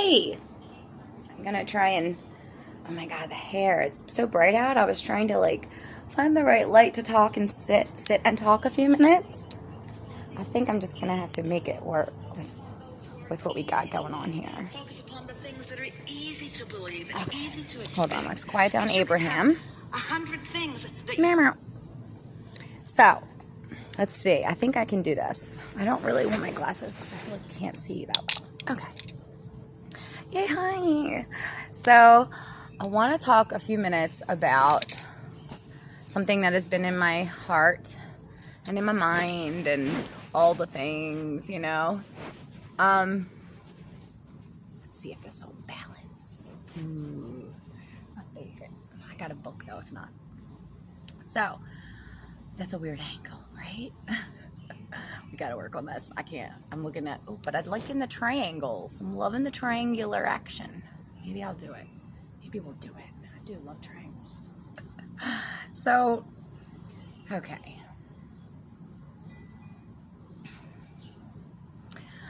Hey, I'm gonna try and, oh my God, the hair, it's so bright out. I was trying to find the right light to talk and sit and talk a few minutes. I think I'm just gonna have to make it work with what we got going on here. Focus upon the things that are easy to believe and Okay. easy to expect. Hold on, let's quiet down Abraham. 100 things that Meow, meow. So, let's see. I think I can do this. I don't really want my glasses because I feel like I can't see you that well. Okay. Yay, hi. So, I want to talk a few minutes about something that has been in my heart and in my mind and all the things, Let's see if this will balance. Ooh, my favorite. I got a book though, if not. So, that's a weird angle, right? We got to work on this. I can't. I'm looking at, but I'd like in the triangles. I'm loving the triangular action. Maybe I'll do it. Maybe we'll do it. I do love triangles. So, okay.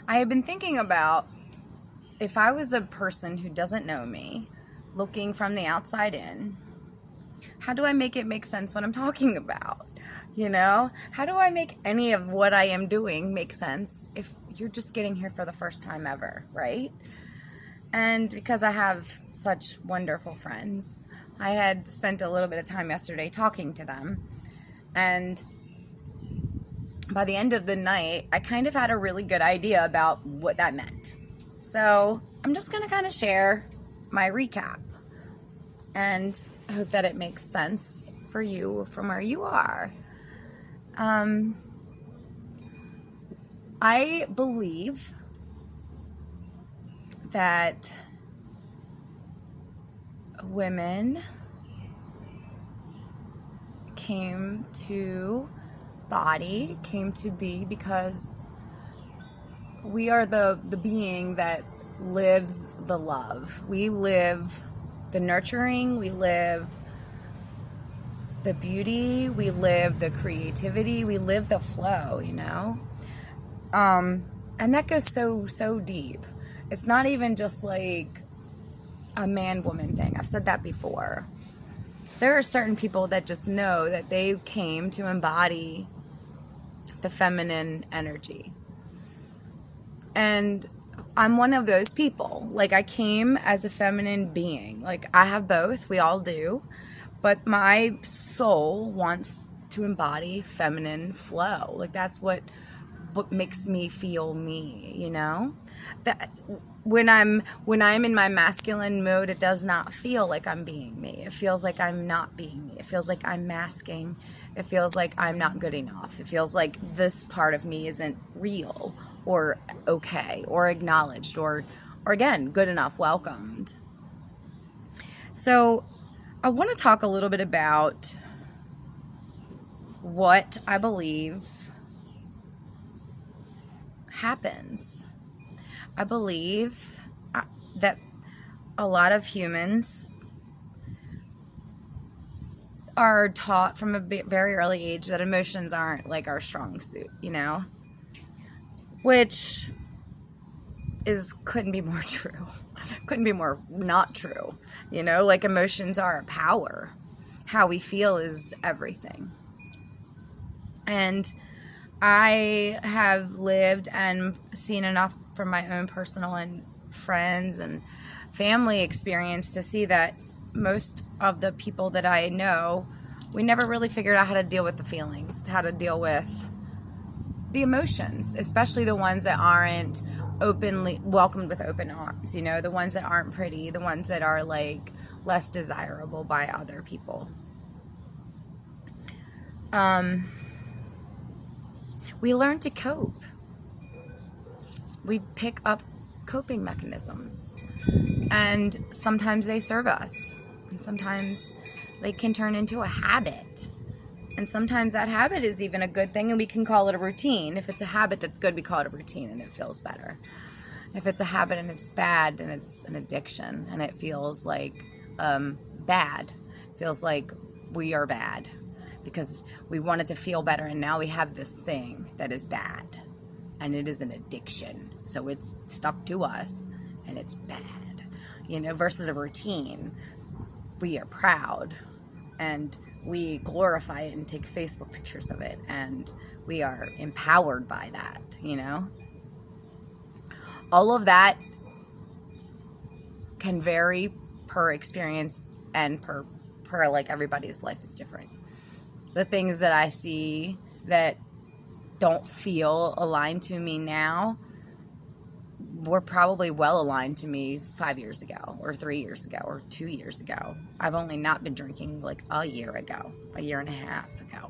I have been thinking about if I was a person who doesn't know me, looking from the outside in, how do I make it make sense what I'm talking about? How do I make any of what I am doing make sense if you're just getting here for the first time ever, right? And because I have such wonderful friends, I had spent a little bit of time yesterday talking to them. And by the end of the night, I kind of had a really good idea about what that meant. So I'm just going to kind of share my recap. And I hope that it makes sense for you from where you are. I believe that women came to be because we are the being that lives the love. We live the nurturing, we live the beauty, we live the creativity, we live the flow, and that goes so deep. It's not even just like a man-woman thing. I've said that before. There are certain people that just know that they came to embody the feminine energy. And I'm one of those people. I came as a feminine being. I have both. We all do. But my soul wants to embody feminine flow. That's what makes me feel me, That when I'm in my masculine mode, it does not feel like I'm being me. It feels like I'm not being me. It feels like I'm masking. It feels like I'm not good enough. It feels like this part of me isn't real or okay or acknowledged or again, good enough, welcomed. So I want to talk a little bit about what I believe happens. I believe that a lot of humans are taught from a very early age that emotions aren't our strong suit, which couldn't be more true. Couldn't be more not true. Emotions are a power. How we feel is everything. And I have lived and seen enough from my own personal and friends and family experience to see that most of the people that I know, we never really figured out how to deal with the feelings, how to deal with the emotions, especially the ones that aren't openly welcomed with open arms, the ones that aren't pretty, the ones that are less desirable by other people. We learn to cope. We pick up coping mechanisms, and sometimes they serve us, and sometimes they can turn into a habit, and sometimes that habit is even a good thing, and we can call it a routine. If it's a habit that's good, we call it a routine, and it feels better. If it's a habit and it's bad, then it's an addiction, and it feels bad. It feels like we are bad because we wanted to feel better, and now we have this thing that is bad, and it is an addiction. So it's stuck to us, and it's bad, versus a routine. We are proud and we glorify it and take Facebook pictures of it, and we are empowered by that, All of that can vary per experience and per like everybody's life is different. The things that I see that don't feel aligned to me now were probably well aligned to me 5 years ago or 3 years ago or 2 years ago. I've only not been drinking like a year and a half ago.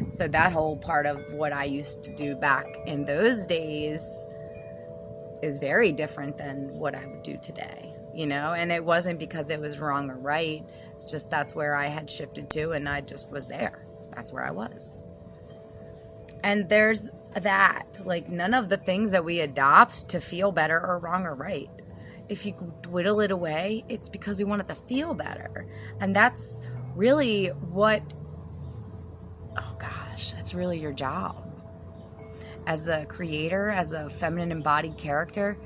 So that whole part of what I used to do back in those days is very different than what I would do today, and it wasn't because it was wrong or right. It's just that's where I had shifted to, and I just was there. That's where I was. And there's that, like, none of the things that we adopt to feel better are wrong or right. If you whittle it away, it's because we want it to feel better. And that's really that's really your job. As a creator, as a feminine embodied character,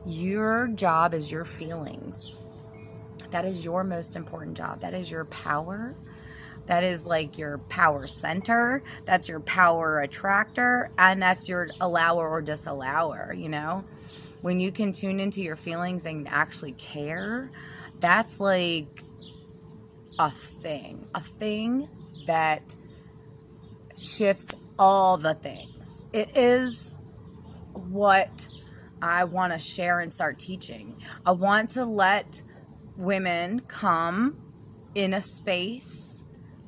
your job is your feelings. That is your most important job. That is your power. That is like your power center. That's your power attractor. And that's your allower or disallower, When you can tune into your feelings and actually care, that's like a thing that shifts all the things. It is what I want to share and start teaching. I want to let women come in a space,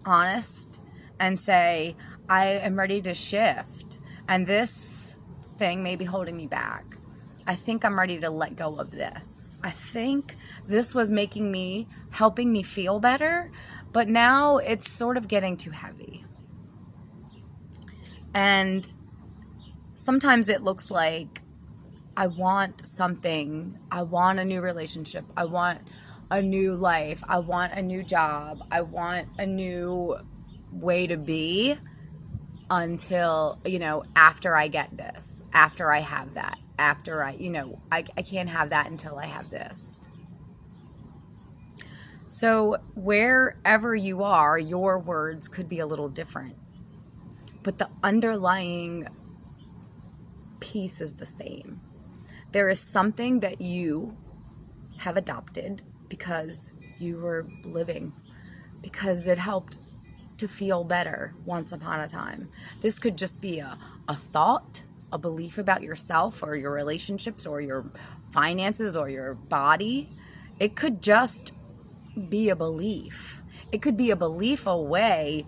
honest, and say, I am ready to shift. And this thing may be holding me back. I think I'm ready to let go of this. I think this was helping me feel better, but now it's sort of getting too heavy. And sometimes it looks like I want something. I want a new relationship. I want a new life. I want a new job. I want a new way to be until, after I get this, after I have that, after I can't have that until I have this. So wherever you are, your words could be a little different, but the underlying piece is the same. There is something that you have adopted because you were living, because it helped to feel better once upon a time. This could just be a thought, a belief about yourself or your relationships or your finances or your body. It could just be a belief. It could be a belief away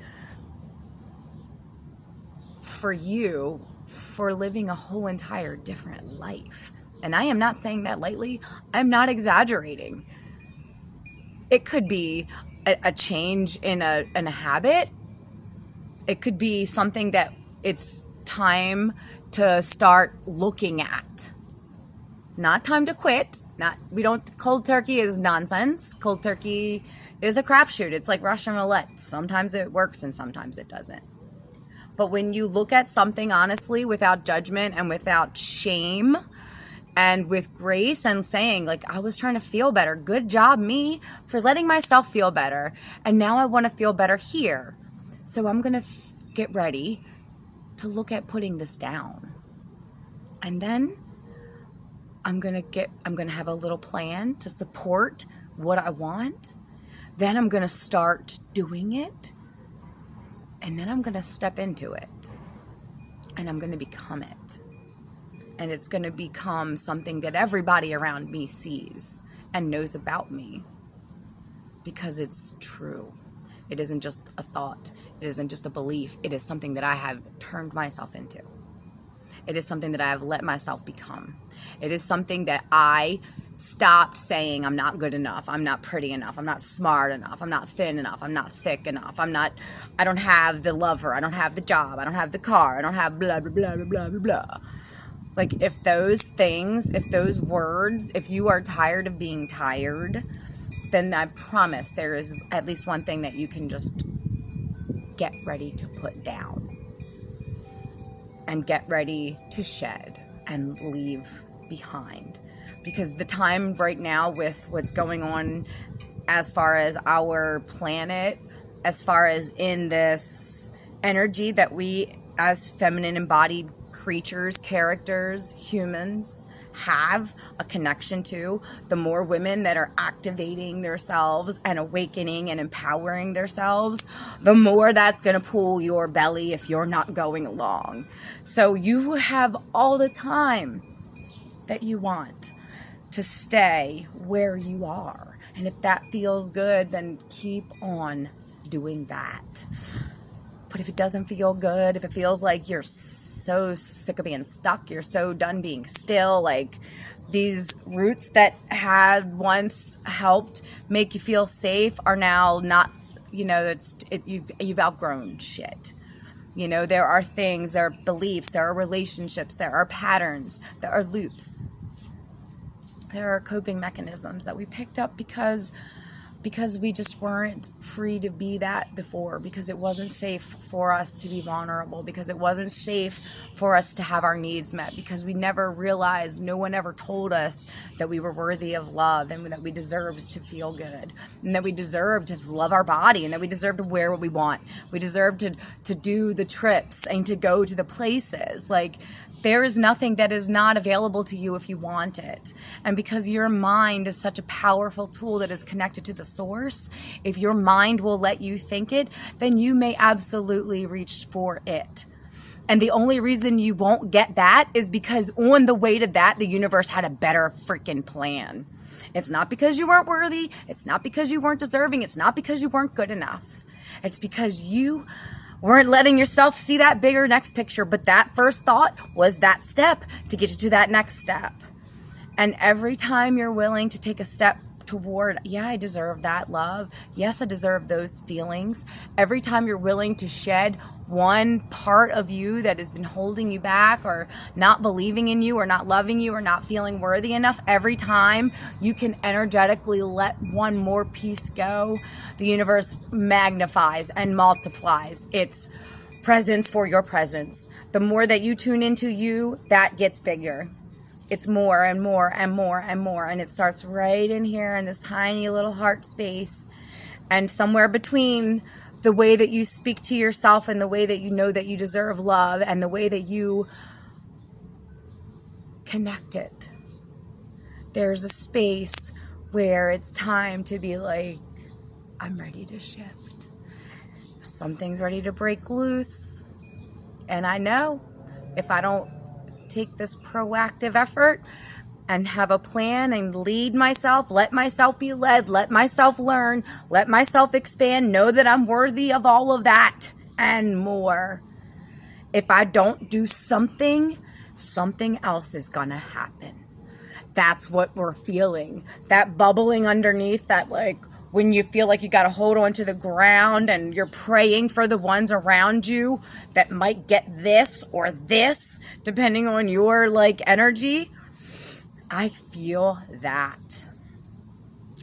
for you for living a whole entire different life. And I am not saying that lightly. I'm not exaggerating. It could be a change in a habit. It could be something that it's time to start looking at. Not time to quit. Cold turkey is nonsense. Cold turkey is a crapshoot. It's like Russian roulette. Sometimes it works and sometimes it doesn't. But when you look at something honestly, without judgment and without shame, and with grace and saying, like, I was trying to feel better. Good job, me, for letting myself feel better. And now I want to feel better here. So I'm going to get ready to look at putting this down. And then I'm going to have a little plan to support what I want. Then I'm going to start doing it. And then I'm going to step into it. And I'm going to become it. And it's going to become something that everybody around me sees and knows about me. Because it's true. It isn't just a thought. It isn't just a belief. It is something that I have turned myself into. It is something that I have let myself become. It is something that I stopped saying I'm not good enough. I'm not pretty enough. I'm not smart enough. I'm not thin enough. I'm not thick enough. I don't have the lover. I don't have the job. I don't have the car. I don't have blah, blah, blah, blah, blah, blah. Like, if those things, if those words, if you are tired of being tired, then I promise there is at least one thing that you can just get ready to put down and get ready to shed and leave behind. because the time right now with what's going on as far as our planet, as far as in this energy that we as feminine embodied creatures, characters, humans have a connection to, the more women that are activating themselves and awakening and empowering themselves, the more that's going to pull your belly if you're not going along. So you have all the time that you want to stay where you are. And if that feels good, then keep on doing that. But if it doesn't feel good, if it feels like you're so sick of being stuck, you're so done being still, like these roots that had once helped make you feel safe are now not, you've outgrown shit. There are things, there are beliefs, there are relationships, there are patterns, there are loops. There are coping mechanisms that we picked up because we just weren't free to be that before, because it wasn't safe for us to be vulnerable, because it wasn't safe for us to have our needs met, because we never realized, no one ever told us that we were worthy of love and that we deserved to feel good and that we deserved to love our body and that we deserved to wear what we want. We deserved to do the trips and to go to the places. Like, there is nothing that is not available to you if you want it. And because your mind is such a powerful tool that is connected to the source, if your mind will let you think it, then you may absolutely reach for it. And the only reason you won't get that is because on the way to that, the universe had a better freaking plan. It's not because you weren't worthy. It's not because you weren't deserving. It's not because you weren't good enough. It's because you weren't letting yourself see that bigger next picture. But that first thought was that step to get you to that next step. And every time you're willing to take a step toward, yeah, I deserve that love. Yes, I deserve those feelings. Every time you're willing to shed one part of you that has been holding you back or not believing in you or not loving you or not feeling worthy enough, every time you can energetically let one more piece go, the universe magnifies and multiplies its presence for your presence. The more that you tune into you, that gets bigger. It's more and more and more and more. And it starts right in here in this tiny little heart space. And somewhere between the way that you speak to yourself and the way that you know that you deserve love and the way that you connect it, there's a space where it's time to be like, I'm ready to shift. Something's ready to break loose. And I know if I don't take this proactive effort and have a plan and lead myself, let myself be led, let myself learn, let myself expand, know that I'm worthy of all of that and more. If I don't do something, something else is gonna happen. That's what we're feeling. That bubbling underneath, that like when you feel like you got to hold on to the ground and you're praying for the ones around you that might get this or this, depending on your like energy. I feel that.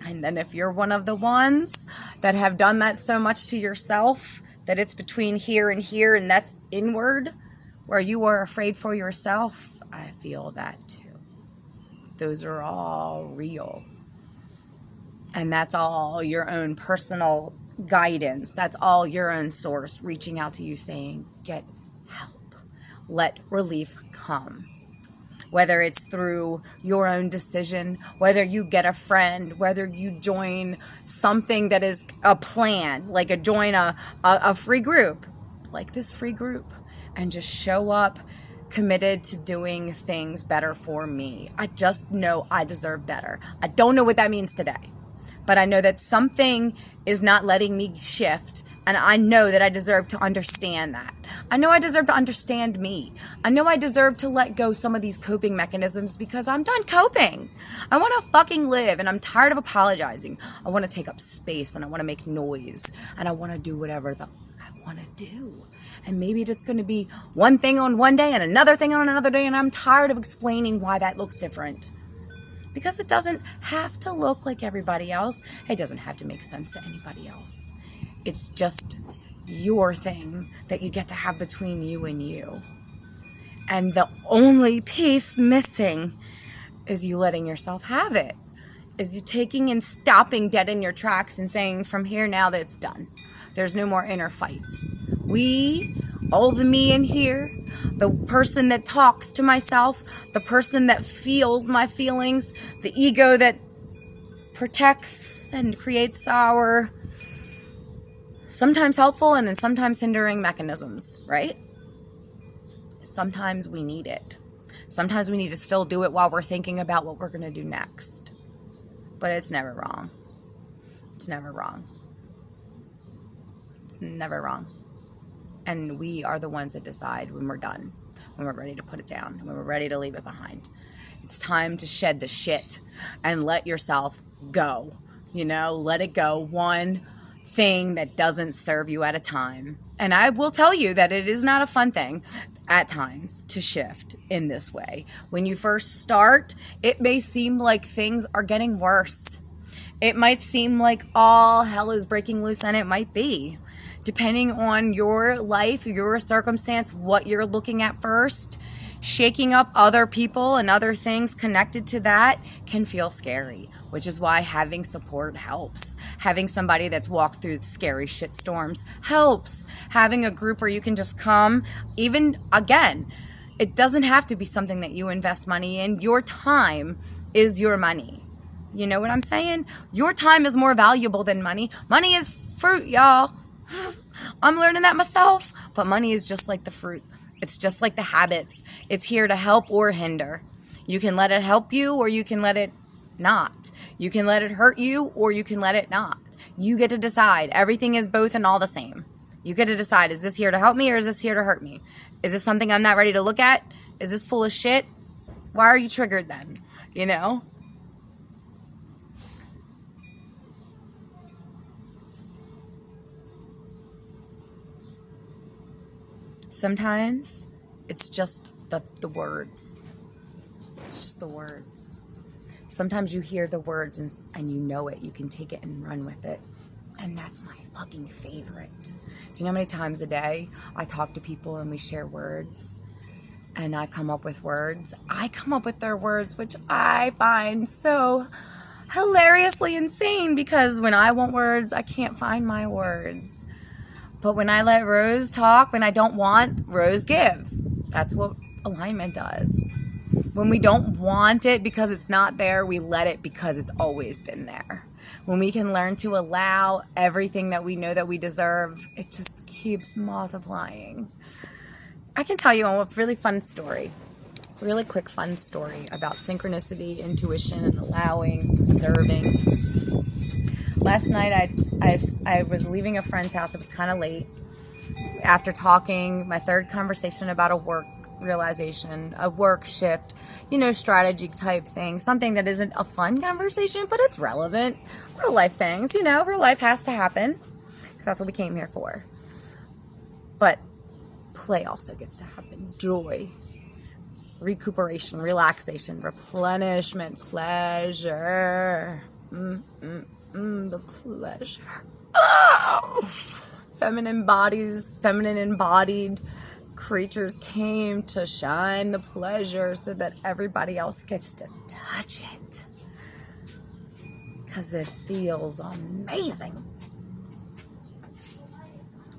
And then if you're one of the ones that have done that so much to yourself that it's between here and that's inward, where you are afraid for yourself, I feel that too. Those are all real. And that's all your own personal guidance. That's all your own source reaching out to you saying, get help. Let relief come. Whether it's through your own decision, whether you get a friend, whether you join something that is a plan, like join a free group, like this free group, and just show up committed to doing things better for me. I just know I deserve better. I don't know what that means today. But I know that something is not letting me shift, and I know that I deserve to understand that. I know I deserve to understand me. I know I deserve to let go some of these coping mechanisms because I'm done coping. I want to fucking live, and I'm tired of apologizing. I want to take up space, and I want to make noise, and I want to do whatever I want to do. And maybe it's going to be one thing on one day and another thing on another day, and I'm tired of explaining why that looks different. Because it doesn't have to look like everybody else. It doesn't have to make sense to anybody else. It's just your thing that you get to have between you and you. And the only piece missing is you letting yourself have it. Is you taking and stopping dead in your tracks and saying, from here now that it's done. There's no more inner fights. All the me in here, the person that talks to myself, the person that feels my feelings, the ego that protects and creates our sometimes helpful and then sometimes hindering mechanisms, right? Sometimes we need it. Sometimes we need to still do it while we're thinking about what we're going to do next. But it's never wrong. It's never wrong. It's never wrong. And we are the ones that decide when we're done, when we're ready to put it down, when we're ready to leave it behind. It's time to shed the shit and let yourself go. Let it go. One thing that doesn't serve you at a time. And I will tell you that it is not a fun thing at times to shift in this way. When you first start, it may seem like things are getting worse. It might seem like all hell is breaking loose, and it might be. Depending on your life, your circumstance, what you're looking at first, shaking up other people and other things connected to that can feel scary, which is why having support helps. Having somebody that's walked through scary shit storms helps. Having a group where you can just come, even again, it doesn't have to be something that you invest money in. Your time is your money. You know what I'm saying? Your time is more valuable than money. Money is fruit, y'all. I'm learning that myself, but money is just like the fruit. It's just like the habits. It's here to help or hinder. You can let it help you or you can let it not. You can let it hurt you or you can let it not. You get to decide. Everything is both and all the same. You get to decide, is this here to help me or is this here to hurt me? Is this something I'm not ready to look at? Is this full of shit? Why are you triggered then? Sometimes it's just the words. It's just the words. Sometimes you hear the words and you know it. You can take it and run with it. And that's my fucking favorite. Do you know how many times a day I talk to people and we share words? And I come up with words. I come up with their words, which I find so hilariously insane because when I want words, I can't find my words. But when I let Rose talk, when I don't want, Rose gives. That's what alignment does. When we don't want it because it's not there, we let it because it's always been there. When we can learn to allow everything that we know that we deserve, it just keeps multiplying. I can tell you a really fun story, really quick fun story about synchronicity, intuition, and allowing, observing. Last night I was leaving a friend's house. It was kind of late. After talking, my third conversation about a work realization, a work shift, strategy type thing. Something that isn't a fun conversation, but it's relevant. Real life things, real life has to happen. That's what we came here for. But play also gets to happen. Joy, recuperation, relaxation, replenishment, pleasure. The pleasure. Oh! Feminine embodied creatures came to shine the pleasure so that everybody else gets to touch it. Because it feels amazing.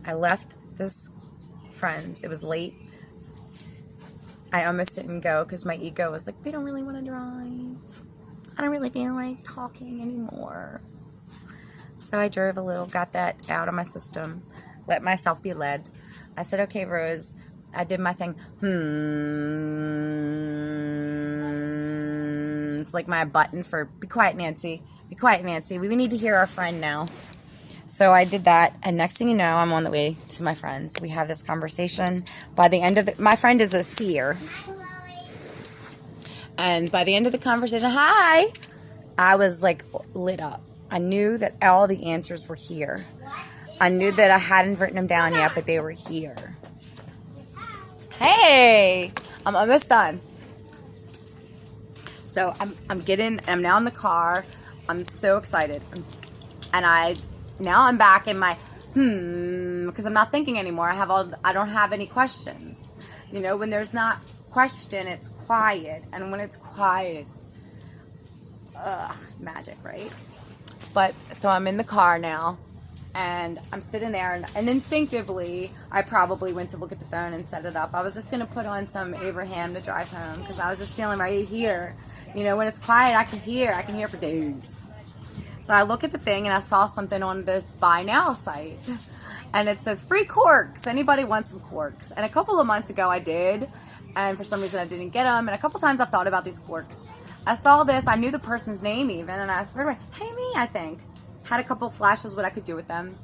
I left this friend's. It was late. I almost didn't go because my ego was like, we don't really want to drive. I don't really feel like talking anymore. So I drove a little, got that out of my system, let myself be led. I said, okay, Rose, I did my thing. It's like my button for, be quiet, Nancy. Be quiet, Nancy. We need to hear our friend now. So I did that, and next thing you know, I'm on the way to my friends. We have this conversation. By the end of my friend is a seer. And by the end of the conversation, hi, I was like lit up. I knew that all the answers were here. I knew that I hadn't written them down yet, but they were here. Hey, I'm almost done. So I'm now in the car. I'm so excited. Now I'm back in my because I'm not thinking anymore. I don't have any questions. When there's not question, it's quiet. And when it's quiet, magic, right? But so I'm in the car now, and I'm sitting there, and instinctively I probably went to look at the phone and set it up. I was just going to put on some Abraham to drive home because I was just feeling right here. You know, when it's quiet, I can hear for days. So I look at the thing, and I saw something on this buy now site, and it says free corks. Anybody want some corks? And a couple of months ago I did, and for some reason I didn't get them. And a couple times I've thought about these corks. I saw this, I knew the person's name even, and I asked, hey me, I think. Had a couple of flashes what I could do with them.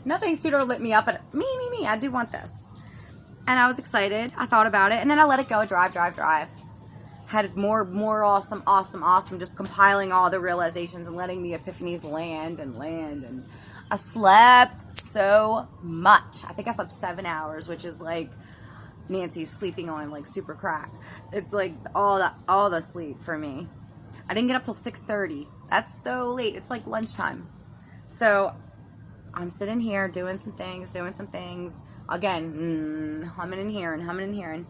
Nothing sooner lit me up, but me, I do want this. And I was excited, I thought about it, and then I let it go, drive. Had more awesome, just compiling all the realizations and letting the epiphanies land, and I slept so much. I think I slept 7 hours, which is like Nancy's sleeping on like super crack. It's like all the sleep for me. I didn't get up till 6:30. That's so late. It's like lunchtime. So I'm sitting here doing some things. Again, humming and hearing.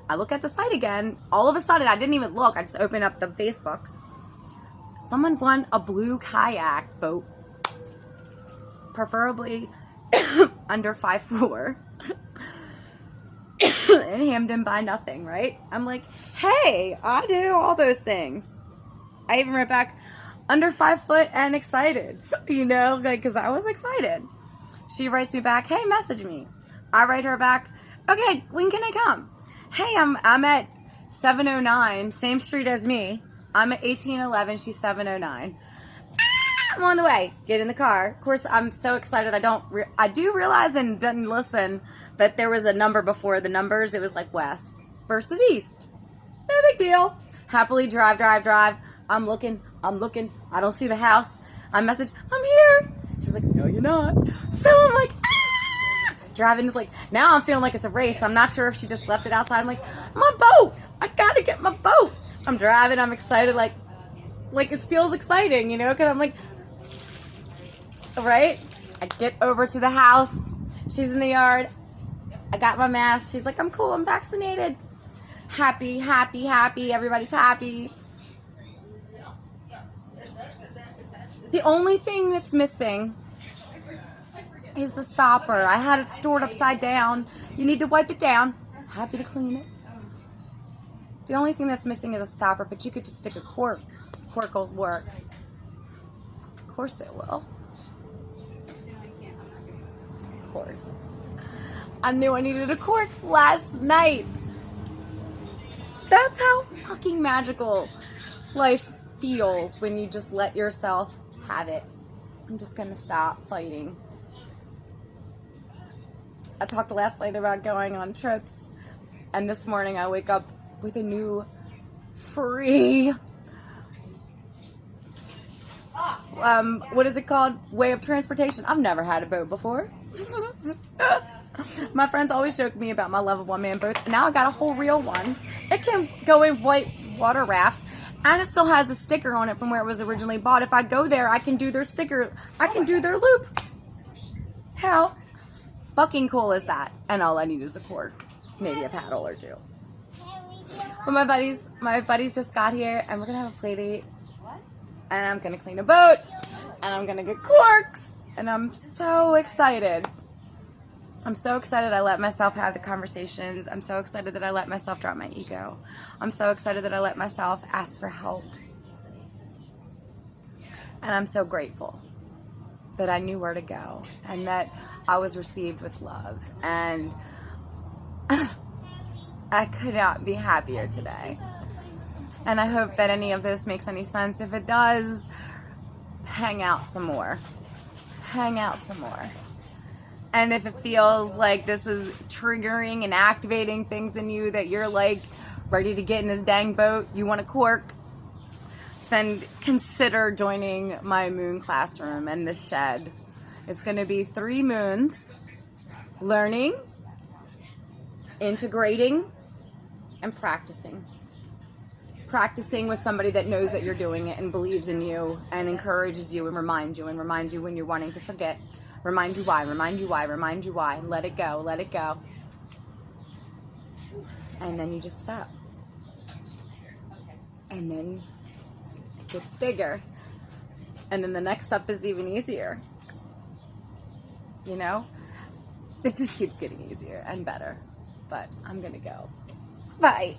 I look at the site again. All of a sudden, I didn't even look. I just opened up the Facebook. Someone won a blue kayak boat, preferably under 5'4", in Hamden by nothing, right? I'm like, hey, I do all those things. I even wrote back, under 5 foot and excited, you know, like, because I was excited. She writes me back, hey, message me. I write her back, okay, when can I come? Hey, I'm at 709, same street as me. I'm at 1811, she's 709. I'm on the way. Get in the car. Of course, I'm so excited. I do realize and didn't listen that there was a number before the numbers. It was like west versus east. No big deal. Happily drive. I'm looking. I don't see the house. I message, I'm here. She's like, no, you're not. So I'm like, driving is like, now I'm feeling like it's a race. I'm not sure if she just left it outside. I'm like, my boat. I gotta get my boat. I'm driving. I'm excited. Like it feels exciting, you know, because I'm like, right? I get over to the house. She's in the yard. I got my mask. She's like, I'm cool. I'm vaccinated. Happy. Everybody's happy. The only thing that's missing is the stopper. I had it stored upside down. You need to wipe it down. Happy to clean it. The only thing that's missing is a stopper, but you could just stick a cork. Cork will work. Of course it will. Of course. I knew I needed a cork last night. That's how fucking magical life feels when you just let yourself have it. I'm just gonna stop fighting. I talked last night about going on trips, and this morning I wake up with a new free what is it called? Way of transportation. I've never had a boat before. My friends always joke me about my love of one-man boats, and now I got a whole real one. It can go in white water rafts, and it still has a sticker on it from where it was originally bought. If I go there, I can do their sticker. I can do their loop. How fucking cool is that? And all I need is a cork, maybe a paddle or two. But my buddies just got here, and we're gonna have a play date. And I'm gonna clean a boat, and I'm gonna get corks, and I'm so excited. I'm so excited I let myself have the conversations. I'm so excited that I let myself drop my ego. I'm so excited that I let myself ask for help. And I'm so grateful that I knew where to go and that I was received with love. And I could not be happier today. And I hope that any of this makes any sense. If it does, hang out some more. And if it feels like this is triggering and activating things in you that you're like ready to get in this dang boat, you want a cork, then consider joining my moon classroom and this shed. It's going to be 3 moons, learning, integrating, and practicing. Practicing with somebody that knows that you're doing it and believes in you and encourages you and reminds you when you're wanting to forget. Remind you why. Let it go. And then you just stop. And then gets bigger. And then the next step is even easier. You know? It just keeps getting easier and better. But I'm going to go. Bye.